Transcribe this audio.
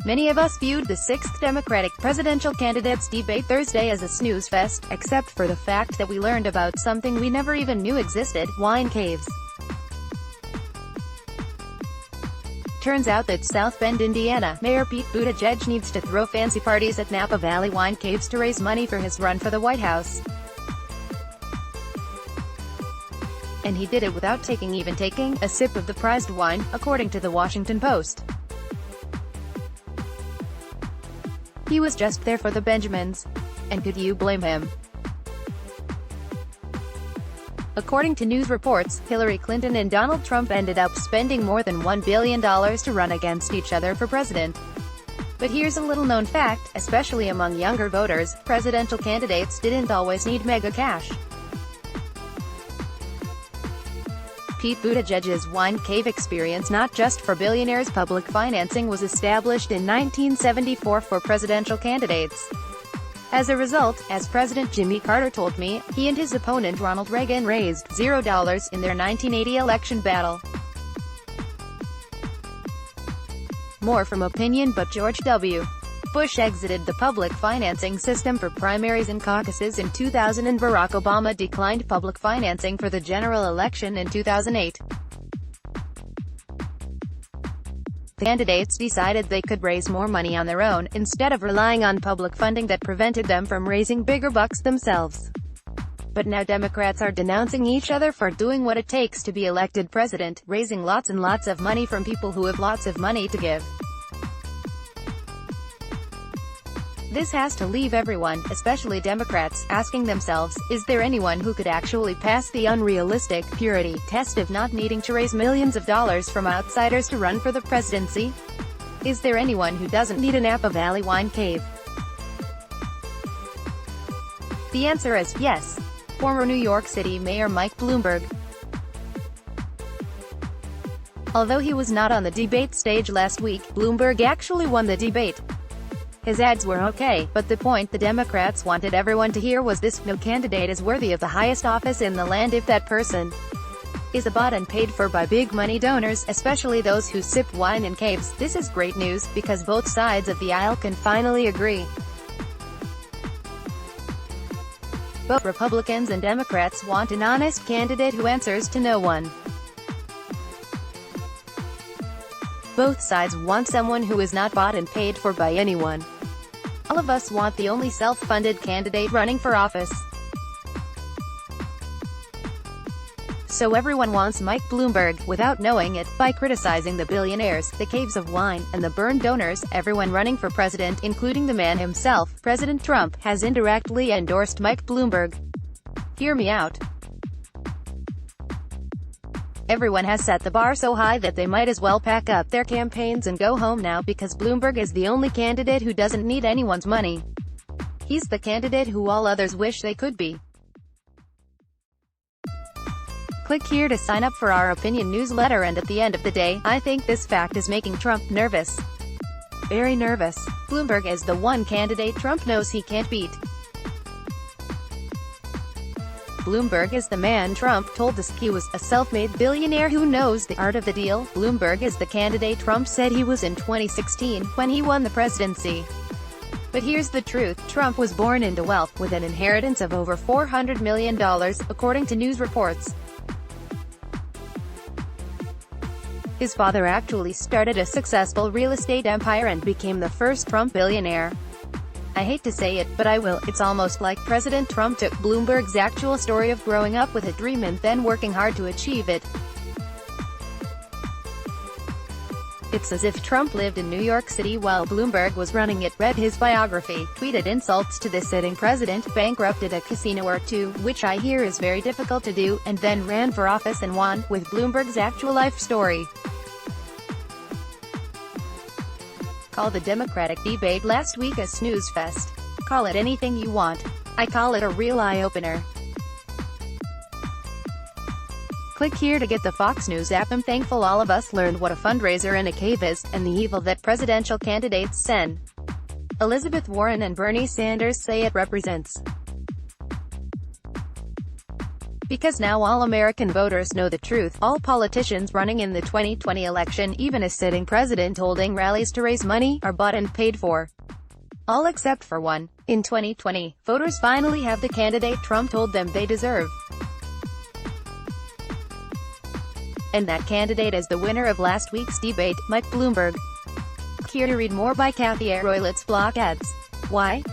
Many of us viewed the sixth Democratic presidential candidates debate Thursday as a snooze fest, except for the fact that we learned about something we never even knew existed: wine caves. Turns out that South Bend, Indiana, Mayor Pete Buttigieg needs to throw fancy parties at Napa Valley wine caves to raise money for his run for the White House. And he did it without taking a sip of the prized wine, according to the Washington Post. He was just there for the Benjamins. And could you blame him? According to news reports, Hillary Clinton and Donald Trump ended up spending more than $1 billion to run against each other for president. But here's a little-known fact: especially among younger voters, presidential candidates didn't always need mega cash. Pete Buttigieg's wine cave experience, not just for billionaires. Public financing was established in 1974 for presidential candidates. As a result, as President Jimmy Carter told me, he and his opponent Ronald Reagan raised $0 in their 1980 election battle. More from opinion. But George W. Bush exited the public financing system for primaries and caucuses in 2000, and Barack Obama declined public financing for the general election in 2008. The candidates decided they could raise more money on their own, instead of relying on public funding that prevented them from raising bigger bucks themselves. But now Democrats are denouncing each other for doing what it takes to be elected president, raising lots and lots of money from people who have lots of money to give. This has to leave everyone, especially Democrats, asking themselves, is there anyone who could actually pass the unrealistic purity test of not needing to raise millions of dollars from outsiders to run for the presidency? Is there anyone who doesn't need a Napa Valley wine cave? The answer is yes. Former New York City Mayor Mike Bloomberg. Although he was not on the debate stage last week, Bloomberg actually won the debate. His ads were okay, but the point the Democrats wanted everyone to hear was this: no candidate is worthy of the highest office in the land if that person is bought and paid for by big money donors, especially those who sip wine in caves. This is great news, because both sides of the aisle can finally agree. Both Republicans and Democrats want an honest candidate who answers to no one. Both sides want someone who is not bought and paid for by anyone. All of us want the only self-funded candidate running for office. So everyone wants Mike Bloomberg, without knowing it, by criticizing the billionaires, the caves of wine, and the burned donors. Everyone running for president, including the man himself, President Trump, has indirectly endorsed Mike Bloomberg. Hear me out. Everyone has set the bar so high that they might as well pack up their campaigns and go home now, because Bloomberg is the only candidate who doesn't need anyone's money. He's the candidate who all others wish they could be. Click here to sign up for our opinion newsletter, and at the end of the day, I think this fact is making Trump nervous. Very nervous. Bloomberg is the one candidate Trump knows he can't beat. Bloomberg is the man Trump told us he was, a self-made billionaire who knows the art of the deal. Bloomberg is the candidate Trump said he was in 2016, when he won the presidency. But here's the truth: Trump was born into wealth, with an inheritance of over $400 million, according to news reports. His father actually started a successful real estate empire and became the first Trump billionaire. I hate to say it, but I will. It's almost like President Trump took Bloomberg's actual story of growing up with a dream and then working hard to achieve it. It's as if Trump lived in New York City while Bloomberg was running it, read his biography, tweeted insults to the sitting president, bankrupted a casino or two, which I hear is very difficult to do, and then ran for office and won, with Bloomberg's actual life story. Call the Democratic debate last week a snooze fest. Call it anything you want. I call it a real eye-opener. Click here to get the Fox News app. I'm thankful all of us learned what a fundraiser in a cave is, and the evil that presidential candidates Sen. Elizabeth Warren and Bernie Sanders say it represents. Because now all American voters know the truth. All politicians running in the 2020 election, even a sitting president holding rallies to raise money, are bought and paid for. All except for one. In 2020, voters finally have the candidate Trump told them they deserve. And that candidate is the winner of last week's debate, Mike Bloomberg. Here to read more by Cathy Areu. Let's block ads. Why?